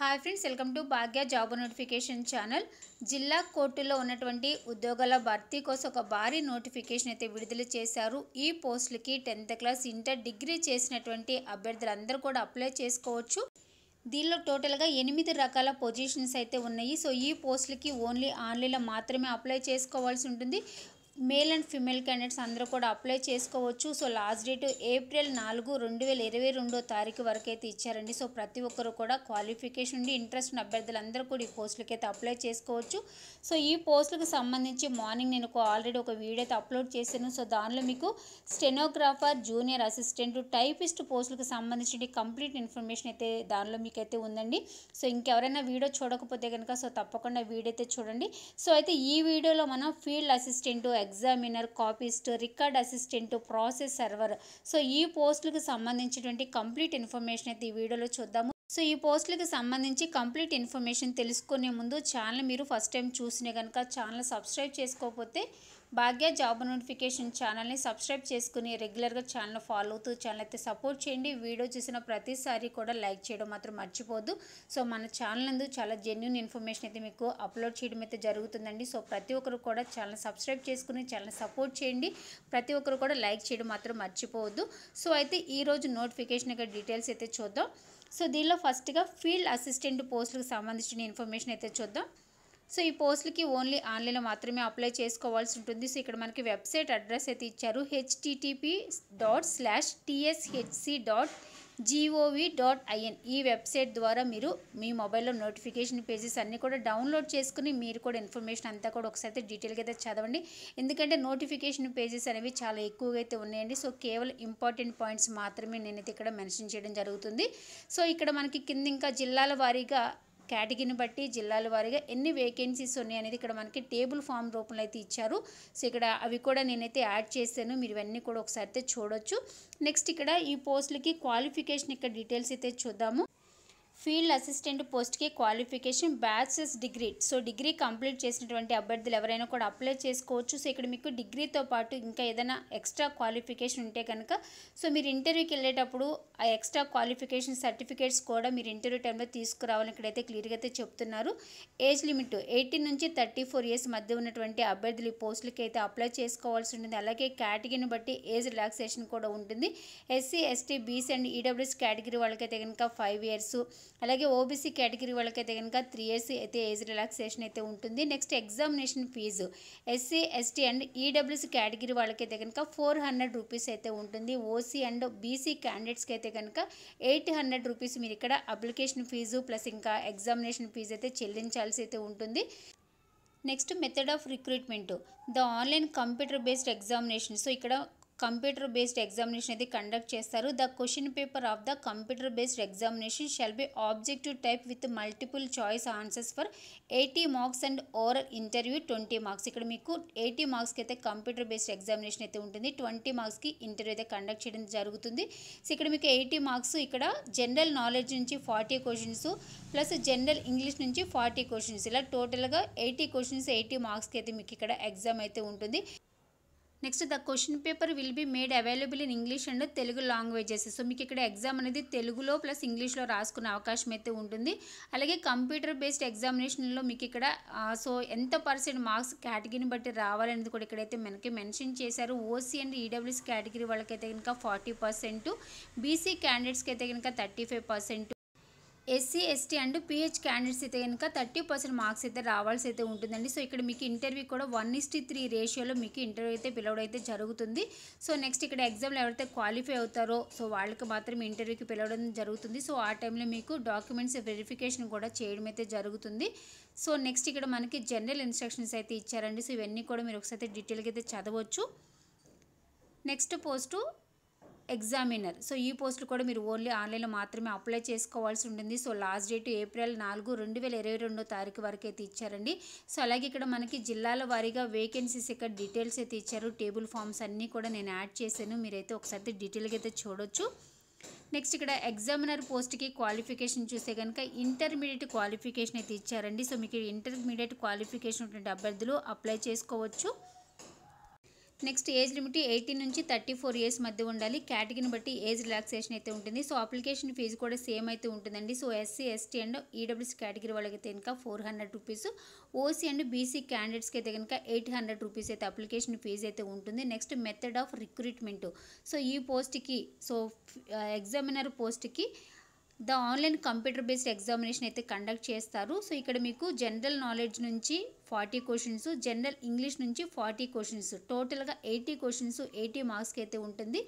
Hi friends, welcome to Bhagya job notification channel. జిల్లా కోర్టులో ఉన్నటువంటి ఉద్యోగాల భర్తీ కోసం ఒక భారీ నోటిఫికేషన్ అయితే విడుదల చేశారు. ఈ పోస్టులకి 10th క్లాస్, ఇంటర్, డిగ్రీ చేసినటువంటి అభ్యర్థులందరూ కూడా అప్లై చేసుకోవచ్చు. దీనిలో టోటల్గా 8 రకాల పొజిషన్స్ అయితే ఉన్నాయి. సో ఈ పోస్టులకి ఓన్లీ ఆన్లైన్లో మాత్రమే అప్లై చేసుకోవాల్సి ఉంటుంది. మేల్ అండ్ ఫిమేల్ క్యాండిడేట్స్ అందరూ కూడా అప్లై చేసుకోవచ్చు. సో లాస్ట్ డేట్ ఏప్రిల్ 4, 2022 వరకు అయితే ఇచ్చారండి. సో ప్రతి ఒక్కరు కూడా క్వాలిఫికేషన్ ఉండి ఇంట్రెస్ట్ ఉన్న అభ్యర్థులందరూ కూడా ఈ పోస్టులకి అయితే అప్లై చేసుకోవచ్చు. సో ఈ పోస్టులకు సంబంధించి మార్నింగ్ నేను ఆల్రెడీ ఒక వీడియో అయితే అప్లోడ్ చేశాను. సో దానిలో మీకు స్టెనోగ్రాఫర్, జూనియర్ అసిస్టెంట్, టైపిస్ట్ పోస్టులకు సంబంధించిన కంప్లీట్ ఇన్ఫర్మేషన్ అయితే దానిలో మీకైతే ఉందండి. సో ఇంకెవరైనా వీడియో చూడకపోతే కనుక సో తప్పకుండా వీడియో అయితే చూడండి. సో అయితే ఈ వీడియోలో మనం field assistant, examiner, copyist, record assistant, process server, so ఈ పోస్టులకు సంబంధించినటువంటి కంప్లీట్ ఇన్ఫర్మేషన్ అయితే ఈ వీడియోలో చూద్దాము. సో ఈ పోస్టులకు సంబంధించి కంప్లీట్ ఇన్ఫర్మేషన్ తెలుసుకునే ముందు ఛానల్ మీరు ఫస్ట్ టైం చూసినా కనుక ఛానల్ సబ్స్క్రైబ్ చేసుకోకపోతే భాగ్య జాబ్ నోటిఫికేషన్ ఛానల్ని సబ్స్క్రైబ్ చేసుకుని రెగ్యులర్గా ఛానల్ ఫాలో అవుతూ ఛానల్ అయితే సపోర్ట్ చేయండి. వీడియో చూసిన ప్రతిసారి కూడా లైక్ చేయడం మాత్రం మర్చిపోద్దు. సో మన ఛానల్ నందు చాలా జెన్యూన్ ఇన్ఫర్మేషన్ అయితే మీకు అప్లోడ్ చేయడం అయితే జరుగుతుందండి. సో ప్రతి ఒక్కరు కూడా ఛానల్ సబ్స్క్రైబ్ చేసుకుని ఛానల్ సపోర్ట్ చేయండి. ప్రతి ఒక్కరు కూడా లైక్ చేయడం మాత్రం మర్చిపోవద్దు. సో అయితే ఈరోజు నోటిఫికేషన్ యొక్క డీటెయిల్స్ అయితే చూద్దాం. సో దీనిలో ఫస్ట్గా ఫీల్డ్ అసిస్టెంట్ పోస్టులకు సంబంధించిన ఇన్ఫర్మేషన్ అయితే చూద్దాం. సో ఈ పోస్టులకి ఓన్లీ ఆన్లైన్లో మాత్రమే అప్లై చేసుకోవాల్సి ఉంటుంది. సో ఇక్కడ మనకి వెబ్సైట్ అడ్రస్ అయితే ఇచ్చారు. http://tshc.gov.in. ఈ వెబ్సైట్ ద్వారా మీరు మీ మొబైల్లో నోటిఫికేషన్ పేజెస్ అన్నీ కూడా డౌన్లోడ్ చేసుకుని మీరు కూడా ఇన్ఫర్మేషన్ అంతా కూడా ఒకసారి డీటెయిల్గా అయితే చదవండి. ఎందుకంటే నోటిఫికేషన్ పేజెస్ అనేవి చాలా ఎక్కువగా అయితే ఉన్నాయండి. సో కేవలం ఇంపార్టెంట్ పాయింట్స్ మాత్రమే నేనైతే ఇక్కడ మెన్షన్ చేయడం జరుగుతుంది. సో ఇక్కడ మనకి కింద ఇంకా జిల్లాల వారీగా, కేటగిరీని బట్టి జిల్లాల వారీగా ఎన్ని వేకెన్సీస్ ఉన్నాయి అనేది ఇక్కడ మనకి టేబుల్ ఫామ్ రూపంలో అయితే ఇచ్చారు. సో ఇక్కడ అవి కూడా నేనైతే యాడ్ చేశాను, మీరు ఇవన్నీ కూడా ఒకసారి అయితే చూడొచ్చు. నెక్స్ట్ ఇక్కడ ఈ పోస్టులకి క్వాలిఫికేషన్ ఇక్కడ డీటెయిల్స్ అయితే చూద్దాము. ఫీల్డ్ అసిస్టెంట్ పోస్ట్కి qualification bachelors degree. So degree complete చేసినటువంటి అభ్యర్థులు ఎవరైనా కూడా అప్లై చేసుకోవచ్చు. సో ఇక్కడ మీకు డిగ్రీతో పాటు ఇంకా ఏదైనా ఎక్స్ట్రా క్వాలిఫికేషన్ ఉంటే కనుక సో మీరు ఇంటర్వ్యూకి వెళ్ళేటప్పుడు ఆ ఎక్స్ట్రా క్వాలిఫికేషన్ సర్టిఫికేట్స్ కూడా మీరు ఇంటర్వ్యూ టైంలో తీసుకురావాలని ఇక్కడైతే క్లియర్గా అయితే చెప్తున్నారు. ఏజ్ లిమిట్ 18 నుంచి 34 ఇయర్స్ మధ్య ఉన్నటువంటి అభ్యర్థులు ఈ పోస్టులకి అయితే అప్లై చేసుకోవాల్సి ఉంటుంది. అలాగే కేటగిరీని బట్టి ఏజ్ రిలాక్సేషన్ కూడా ఉంటుంది. SC, ST, BC and EWS category వాళ్ళకైతే కనుక 5 ఇయర్స్, అలాగే ఓబీసీ కేటగిరీ వాళ్ళకైతే కనుక 3 ఇయర్స్ అయితే ఏజ్ రిలాక్సేషన్ అయితే ఉంటుంది. Next examination fee SC, ST and EWS category వాళ్ళకైతే కనుక 400 రూపీస్ అయితే ఉంటుంది. ఓసీ అండ్ బీసీ క్యాండిడేట్స్కి అయితే కనుక 800 రూపీస్ మీరు ఇక్కడ అప్లికేషన్ ఫీజు ప్లస్ ఇంకా ఎగ్జామినేషన్ ఫీజు అయితే చెల్లించాల్సి అయితే ఉంటుంది. Next method of recruitment, the online computer based examination. So ఇక్కడ కంప్యూటర్ బేస్డ్ ఎగ్జామినేషన్ అయితే కండక్ట్ చేస్తారు. The question paper of the computer based examination shall be objective type with multiple choice answers for 80 marks and oral interview 20 marks. ఇక్కడ మీకు 80 మార్క్స్కి అయితే computer based examination అయితే ఉంటుంది. 20 మార్క్స్కి ఇంటర్వ్యూ అయితే కండక్ట్ చేయడం జరుగుతుంది. సో ఇక్కడ మీకు 80 మార్క్స్ ఇక్కడ జనరల్ నాలెడ్జ్ నుంచి 40 క్వశ్చన్స్ ప్లస్ జనరల్ ఇంగ్లీష్ నుంచి 40 క్వశ్చన్స్, ఇలా టోటల్గా 80 క్వశ్చన్స్ 80 మార్క్స్కి అయితే మీకు ఇక్కడ ఎగ్జామ్ అయితే ఉంటుంది. Next the question paper will be made available in English and Telugu languages. So మీకు ఇక్కడ ఎగ్జామ్ అనేది తెలుగులో ప్లస్ ఇంగ్లీష్లో రాసుకునే అవకాశం అయితే ఉంటుంది. అలాగే కంప్యూటర్ బేస్డ్ ఎగ్జామినేషన్లో మీకు ఇక్కడ సో ఎంత పర్సెంట్ మార్క్స్ కేటగిరీని బట్టి రావాలనేది కూడా ఇక్కడైతే మనకి మెన్షన్ చేశారు. ఓసీ అండ్ ఈడబ్ల్యూఎస్ కేటగిరీ వాళ్ళకైతే కనుక 40%, బీసీ క్యాండిడేట్స్కి అయితే కనుక 35%, SC, ST and pH candidates అయితే కనుక 30% మార్క్స్ అయితే రావాల్సి అయితే ఉంటుందండి. సో ఇక్కడ మీకు ఇంటర్వ్యూ కూడా 1:3 రేషియోలో మీకు ఇంటర్వ్యూ అయితే పిలవడం అయితే జరుగుతుంది. సో నెక్స్ట్ ఇక్కడ ఎగ్జామ్లో ఎవరైతే క్వాలిఫై అవుతారో సో వాళ్ళకి మాత్రం ఇంటర్వ్యూకి పిలవడం జరుగుతుంది. సో ఆ టైంలో మీకు డాక్యుమెంట్స్ వెరిఫికేషన్ కూడా చేయడం అయితే జరుగుతుంది. సో నెక్స్ట్ ఇక్కడ మనకి జనరల్ ఇన్స్ట్రక్షన్స్ అయితే ఇచ్చారండి. సో ఇవన్నీ కూడా మీరు ఒకసారి డీటెయిల్గా అయితే చదవచ్చు. Next post examiner. సో ఈ పోస్టులు కూడా మీరు ఓన్లీ ఆన్లైన్లో మాత్రమే అప్లై చేసుకోవాల్సి ఉంటుంది. సో లాస్ట్ డేట్ ఏప్రిల్ 4, 2022 వరకు అయితే ఇచ్చారండి. సో అలాగే ఇక్కడ మనకి జిల్లాల వారీగా వేకెన్సీస్ ఇక్కడ డీటెయిల్స్ అయితే ఇచ్చారు. టేబుల్ ఫామ్స్ అన్నీ కూడా నేను యాడ్ చేశాను, మీరైతే ఒకసారి డీటెయిల్గా అయితే చూడొచ్చు. నెక్స్ట్ ఇక్కడ ఎగ్జామినర్ పోస్ట్కి క్వాలిఫికేషన్ చూస్తే కనుక ఇంటర్మీడియట్ క్వాలిఫికేషన్ అయితే ఇచ్చారండి. సో మీకు ఇంటర్మీడియట్ క్వాలిఫికేషన్ ఉన్నటువంటి అభ్యర్థులు అప్లై చేసుకోవచ్చు. నెక్స్ట్ ఏజ్ లిమిట్ 18 నుంచి 34 ఇయర్స్ మధ్య ఉండాలి. కేటగిరీని బట్టి ఏజ్ రిలాక్సేషన్ అయితే ఉంటుంది. సో అప్లికేషన్ ఫీజు కూడా సేమ్ అయితే ఉంటుందండి. So SC ST and EWS category వాళ్ళకైతే కనుక 400 రూపీస్, ఓసీ అండ్ బీసీ క్యాండిడేట్స్కి అయితే కనుక 800 రూపీస్ అయితే అప్లికేషన్ ఫీజు అయితే ఉంటుంది. Next method of recruitment. So ఈ పోస్ట్కి ఎగ్జామినర్ పోస్ట్కి ఆన్లైన్ కంప్యూటర్ బేస్డ్ ఎగ్జామినేషన్ అయితే కండక్ట్ చేస్తారు. సో ఇక్కడ మీకు జనరల్ నాలెడ్జ్ నుంచి 40 క్వశ్చన్స్, జనరల్ ఇంగ్లీష్ నుంచి 40 క్వశ్చన్స్, టోటల్గా 80 క్వశ్చన్స్ 80 మార్క్స్కి అయితే ఉంటుంది.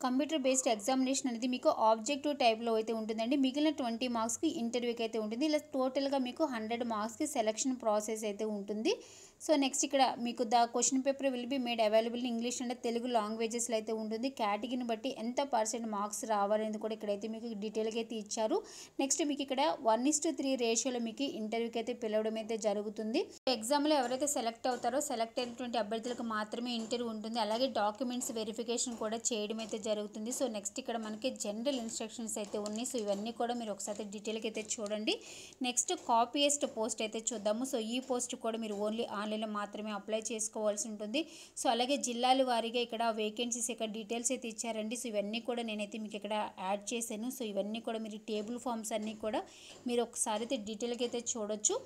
కంప్యూటర్ బేస్డ్ ఎగ్జామినేషన్ అనేది మీకు ఆబ్జెక్టివ్ టైప్లో అయితే ఉంటుందండి. మిగిలిన 20 మార్క్స్కి ఇంటర్వ్యూకి అయితే ఉంటుంది. ఇలా టోటల్గా మీకు 100 మార్క్స్కి సెలక్షన్ ప్రాసెస్ అయితే ఉంటుంది. సో నెక్స్ట్ ఇక్కడ మీకు question paper will be made available in English and Telugu లాంగ్వేజెస్లో అయితే ఉంటుంది. కేటగిరీని బట్టి ఎంత పర్సెంట్ మార్క్స్ రావాలనేది కూడా ఇక్కడైతే మీకు డీటెయిల్గా అయితే ఇచ్చారు. నెక్స్ట్ మీకు ఇక్కడ 1:3 రేషియోలో మీకు ఇంటర్వ్యూకి అయితే పిలవడం అయితే జరుగుతుంది. ఎగ్జామ్లో ఎవరైతే సెలెక్ట్ అవుతారో సెలెక్ట్ అయినటువంటి అభ్యర్థులకు మాత్రమే ఇంటర్వ్యూ ఉంటుంది. అలాగే డాక్యుమెంట్స్ వెరిఫికేషన్ కూడా చేయడం అయితే జరుగుతుంది. సో నెక్స్ట్ ఇక్కడ మనకి జనరల్ ఇన్స్ట్రక్షన్స్ అయితే ఉన్నాయి. సో ఇవన్నీ కూడా మీరు ఒకసారి డీటెయిల్గా అయితే చూడండి. నెక్స్ట్ కాపీయస్ట్ పోస్ట్ అయితే చూద్దాము. సో ఈ పోస్ట్ కూడా మీరు ఓన్లీ ఆన్లైన్లో మాత్రమే అప్లై చేసుకోవాల్సి ఉంటుంది. సో అలాగే జిల్లాల వారీగా ఇక్కడ వేకెన్సీస్ ఇక్కడ డీటెయిల్స్ అయితే ఇచ్చారండి. సో ఇవన్నీ కూడా నేనైతే మీకు ఇక్కడ యాడ్ చేశాను. సో ఇవన్నీ కూడా మీరు టేబుల్ ఫామ్స్ అన్నీ కూడా మీరు ఒకసారి అయితే డీటెయిల్గా అయితే చూడొచ్చు.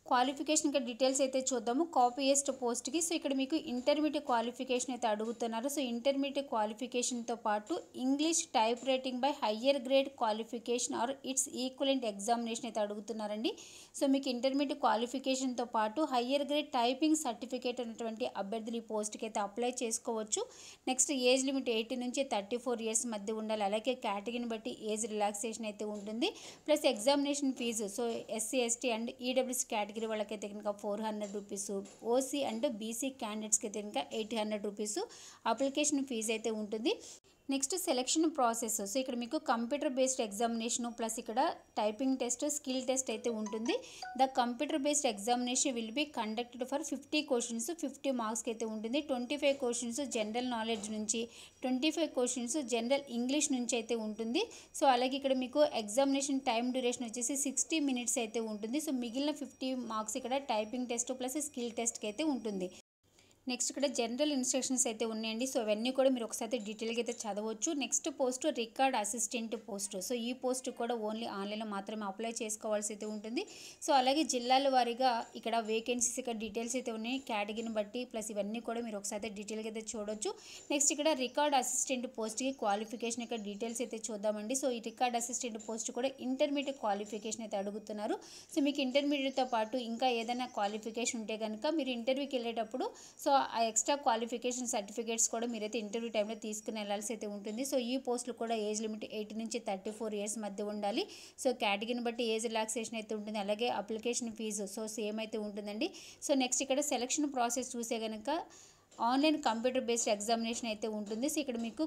క్వాలిఫికేషన్ ఇంకా డీటెయిల్స్ అయితే చూద్దాము. కాపీయస్ట్ పోస్ట్కి సో ఇక్కడ మీకు ఇంటర్మీడియట్ క్వాలిఫికేషన్ అయితే అడుగుతున్నారు. సో ఇంటర్మీడియట్ క్వాలిఫికేషన్తో పాటు English type writing by higher grade qualification or its equivalent examination అయితే అడుగుతున్నారండి. సో మీకు ఇంటర్మీడియట్ క్వాలిఫికేషన్తో పాటు హయ్యర్ గ్రేడ్ టైపింగ్ సర్టిఫికేట్ అనేటువంటి అభ్యర్థులు ఈ పోస్ట్కి అయితే అప్లై చేసుకోవచ్చు. నెక్స్ట్ ఏజ్ లిమిట్ 18 నుంచి 34 ఇయర్స్ మధ్య ఉండాలి. అలాగే కేటగిరీని బట్టి ఏజ్ రిలాక్సేషన్ అయితే ఉంటుంది. Plus examination fee so SC ST and EWS category వాళ్ళకైతే కనుక 400 రూపీస్, ఓసీ అండ్ బీసీ క్యాండిడేట్స్కి అయితే కనుక 800 రూపీస్ అప్లికేషన్ ఫీజు అయితే ఉంటుంది. Next selection process. సో ఇక్కడ మీకు కంప్యూటర్ బేస్డ్ ఎగ్జామినేషన్ ప్లస్ ఇక్కడ టైపింగ్ టెస్ట్, స్కిల్ టెస్ట్ అయితే ఉంటుంది. The computer based examination will be conducted for 50 questions 50 మార్క్స్కి అయితే ఉంటుంది. 25 క్వశ్చన్స్ జనరల్ నాలెడ్జ్ నుంచి, 25 క్వశ్చన్స్ జనరల్ ఇంగ్లీష్ నుంచి అయితే ఉంటుంది. సో అలాగే ఇక్కడ మీకు ఎగ్జామినేషన్ టైం డ్యూరేషన్ వచ్చేసి 60 మినిట్స్ అయితే ఉంటుంది. సో మిగిలిన 50 మార్క్స్ ఇక్కడ టైపింగ్ టెస్ట్ ప్లస్ స్కిల్ టెస్ట్కి అయితే ఉంటుంది. నెక్స్ట్ ఇక్కడ జనరల్ ఇన్స్ట్రక్షన్స్ అయితే ఉన్నాయండి. సో అవన్నీ కూడా మీరు ఒకసారి డీటెయిల్గా అయితే చదవచ్చు. Next post record assistant post. So ఈ పోస్ట్ కూడా ఓన్లీ ఆన్లైన్లో మాత్రమే అప్లై చేసుకోవాల్సి అయితే ఉంటుంది. సో అలాగే జిల్లాల వారీగా ఇక్కడ వేకెన్సీస్ ఇక్కడ డీటెయిల్స్ అయితే ఉన్నాయి కేటగిరీని బట్టి. ప్లస్ ఇవన్నీ కూడా మీరు ఒకసారి డీటెయిల్గా అయితే చూడొచ్చు. నెక్స్ట్ ఇక్కడ రికార్డ్ అసిస్టెంట్ పోస్ట్కి క్వాలిఫికేషన్ ఇక్కడ డీటెయిల్స్ అయితే చూద్దామండి. సో ఈ రికార్డ్ అసిస్టెంట్ పోస్ట్ కూడా ఇంటర్మీడియట్ క్వాలిఫికేషన్ అయితే అడుగుతున్నారు. సో మీకు ఇంటర్మీడియట్తో పాటు ఇంకా ఏదైనా క్వాలిఫికేషన్ ఉంటే కనుక మీరు ఇంటర్వ్యూకి వెళ్ళేటప్పుడు సో ఆ ఎక్స్ట్రా క్వాలిఫికేషన్ సర్టిఫికేట్స్ కూడా మీరైతే ఇంటర్వ్యూ టైంలో తీసుకుని వెళ్ళాల్సి అయితే ఉంటుంది. సో ఈ పోస్టులు కూడా ఏజ్ లిమిట్ 18 నుంచి 34 ఇయర్స్ మధ్య ఉండాలి. సో కేటగిరీని బట్టి ఏజ్ రిలాక్సేషన్ అయితే ఉంటుంది. అలాగే అప్లికేషన్ ఫీజు సో సేమ్ అయితే ఉంటుందండి. సో నెక్స్ట్ ఇక్కడ సెలక్షన్ ప్రాసెస్ చూసే కనుక ఆన్లైన్ కంప్యూటర్ బేస్డ్ ఎగ్జామినేషన్ అయితే ఉంటుంది. సో ఇక్కడ మీకు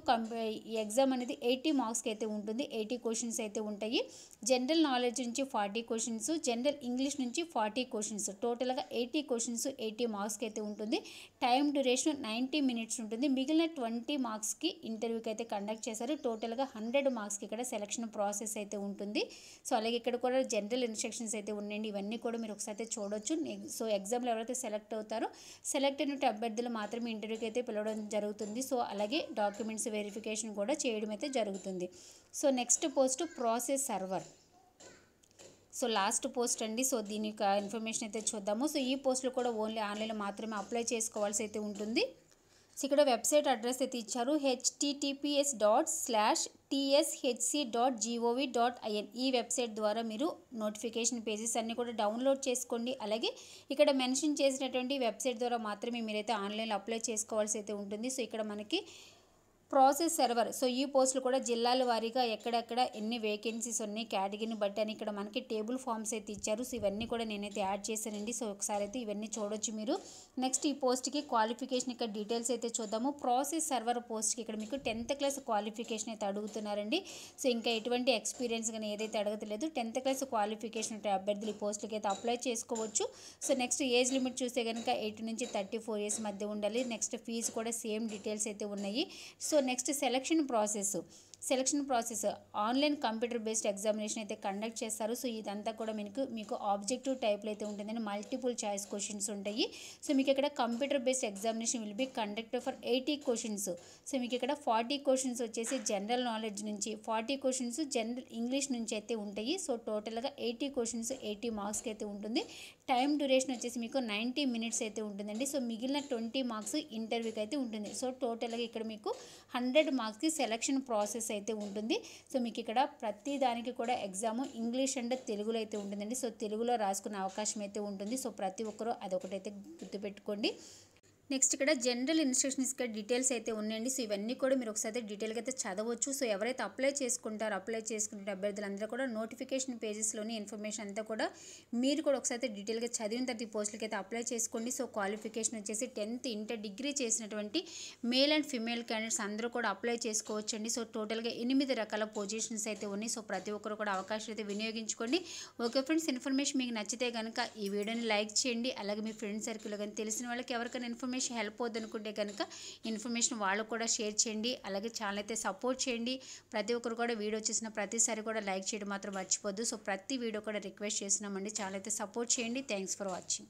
ఈ ఎగ్జామ్ అనేది 80 మార్క్స్కి అయితే ఉంటుంది. 80 క్వశ్చన్స్ అయితే ఉంటాయి. జనరల్ నాలెడ్జ్ నుంచి 40 క్వశ్చన్స్, జనరల్ ఇంగ్లీష్ నుంచి 40 క్వశ్చన్స్, టోటల్గా 80 క్వశ్చన్స్ 80 మార్క్స్కి అయితే ఉంటుంది. టైం డ్యూరేషన్ 90 మినిట్స్ ఉంటుంది. మిగిలిన 20 మార్క్స్కి ఇంటర్వ్యూకి అయితే కండక్ట్ చేశారు. టోటల్గా 100 మార్క్స్కి ఇక్కడ సెలక్షన్ ప్రాసెస్ అయితే ఉంటుంది. సో అలాగే ఇక్కడ కూడా జనరల్ ఇన్స్ట్రక్షన్స్ అయితే ఉన్నాయండి. ఇవన్నీ కూడా మీరు ఒకసారి చూడొచ్చు. సో ఎగ్జామ్లో ఎవరైతే సెలెక్ట్ అవుతారో సెలెక్ట్ అయిన అభ్యర్థులు మాత్రం ఇంటర్వ్యూకి అయితే పిలవడం జరుగుతుంది. సో అలాగే డాక్యుమెంట్స్ వెరిఫికేషన్ కూడా చేయడం అయితే జరుగుతుంది. So next post process server. So last post అండి. సో దీని యొక్క ఇన్ఫర్మేషన్ అయితే చూద్దాము. సో ఈ పోస్టులు కూడా ఓన్లీ ఆన్లైన్లో మాత్రమే అప్లై చేసుకోవాల్సి అయితే ఉంటుంది. సో ఇక్కడ వెబ్సైట్ అడ్రస్ అయితే ఇచ్చారు https://tshc.gov.in. ఈ వెబ్సైట్ ద్వారా మీరు నోటిఫికేషన్ పేజెస్ అన్నీ కూడా డౌన్లోడ్ చేసుకోండి. అలాగే ఇక్కడ మెన్షన్ చేసినటువంటి వెబ్సైట్ ద్వారా మాత్రమే మీరైతే ఆన్లైన్లో అప్లై చేసుకోవాల్సి అయితే ఉంటుంది. సో ఇక్కడ మనకి ప్రాసెస్ సర్వర్. సో ఈ పోస్టులు కూడా జిల్లాల వారీగా ఎక్కడెక్కడ ఎన్ని వేకెన్సీస్ ఉన్నాయి కేటగిరీని బట్టి అని ఇక్కడ మనకి టేబుల్ ఫామ్స్ అయితే ఇచ్చారు. సో ఇవన్నీ కూడా నేనైతే యాడ్ చేశానండి. సో ఒకసారి అయితే ఇవన్నీ చూడొచ్చు మీరు. నెక్స్ట్ ఈ పోస్ట్కి క్వాలిఫికేషన్ ఇక్కడ డీటెయిల్స్ అయితే చూద్దాము. ప్రాసెస్ సర్వర్ పోస్ట్కి ఇక్కడ మీకు 10th క్లాస్ క్వాలిఫికేషన్ అయితే అడుగుతున్నారండి. సో ఇంకా ఎటువంటి ఎక్స్పీరియన్స్ కానీ ఏదైతే అడగట్లేదు. 10th క్లాస్ క్వాలిఫికేషన్ ఉంటే అభ్యర్థులు ఈ పోస్టులకి అయితే అప్లై చేసుకోవచ్చు. సో నెక్స్ట్ ఏజ్ లిమిట్ చూస్తే కనుక 18 నుంచి 34 ఇయర్స్ మధ్య ఉండాలి. నెక్స్ట్ ఫీజు కూడా సేమ్ డీటెయిల్స్ అయితే ఉన్నాయి. So next selection process. Selection process online computer based examination అయితే కండక్ట్ చేస్తారు. సో ఇదంతా కూడా మీకు ఆబ్జెక్టివ్ టైప్లో అయితే ఉంటుందని మల్టిపుల్ చాయిస్ క్వశ్చన్స్ ఉంటాయి. సో మీకు ఇక్కడ computer based examination will be conducted for 80 questions. So మీకు ఇక్కడ 40 క్వశ్చన్స్ వచ్చేసి జనరల్ నాలెడ్జ్ నుంచి, 40 క్వశ్చన్స్ జనరల్ ఇంగ్లీష్ నుంచి అయితే ఉంటాయి. సో టోటల్గా 80 క్వశ్చన్స్ 80 మార్క్స్కి అయితే ఉంటుంది. టైం డ్యూరేషన్ వచ్చేసి మీకు 90 మినిట్స్ అయితే ఉంటుందండి. సో మిగిలిన 20 మార్క్స్ ఇంటర్వ్యూకి అయితే ఉంటుంది. సో టోటల్గా ఇక్కడ మీకు 100 మార్క్స్కి సెలక్షన్ ప్రాసెస్ అయితే ఉంటుంది. సో మీకు ఇక్కడ ప్రతి దానికి కూడా ఎగ్జామ్ ఇంగ్లీష్ అండ్ తెలుగులో అయితే ఉంటుందండి. సో తెలుగులో రాసుకునే అవకాశం అయితే ఉంటుంది. సో ప్రతి ఒక్కరూ అదొకటైతే గుర్తుపెట్టుకోండి. నెక్స్ట్ ఇక్కడ జనరల్ ఇన్స్ట్రక్షన్స్ డీటెయిల్స్ అయితే ఉన్నాయండి. సో ఇవన్నీ కూడా మీరు ఒకసారి డీటెయిల్గా అయితే చదవచ్చు. సో ఎవరైతే అప్లై చేసుకునే అభ్యర్థులందరూ కూడా నోటిఫికేషన్ పేజెస్లోని ఇన్ఫర్మేషన్ అంతా కూడా మీరు కూడా ఒకసారి డీటెయిల్గా చదివిన తర్వాత ఈ పోస్టులకి అయితే అప్లై చేసుకోండి. సో క్వాలిఫికేషన్ వచ్చేసి 10th ఇంటర్ డిగ్రీ చేసినటువంటి మేల్ అండ్ ఫిమేల్ క్యాండిడేట్స్ అందరూ కూడా అప్లై చేసుకోవచ్చండి. సో టోటల్గా 8 రకాల పొజిషన్స్ అయితే ఉన్నాయి. సో ప్రతి ఒక్కరు కూడా అవకాశం అయితే వినియోగించుకోండి. ఓకే ఫ్రెండ్స్, ఇన్ఫర్మేషన్ మీకు నచ్చితే కనుక ఈ వీడియోని లైక్ చేయండి. అలాగే మీ ఫ్రెండ్ సర్కిల్లో కానీ తెలిసిన వాళ్ళకి ఎవరికైనా ఇన్ఫర్మేషన్ హెల్ప్ అవుతుంది అనుకుంటే కనుక ఇన్ఫర్మేషన్ వాళ్ళకు కూడా షేర్ చేయండి. అలాగే ఛానల్ అయితే సపోర్ట్ చేయండి. ప్రతి ఒక్కరు కూడా వీడియో చేసిన ప్రతిసారి కూడా లైక్ చేయడం మాత్రం మర్చిపోద్దు. సో ప్రతి వీడియో కూడా రిక్వెస్ట్ చేస్తున్నామండి. ఛానల్ అయితే సపోర్ట్ చేయండి. Thanks for watching.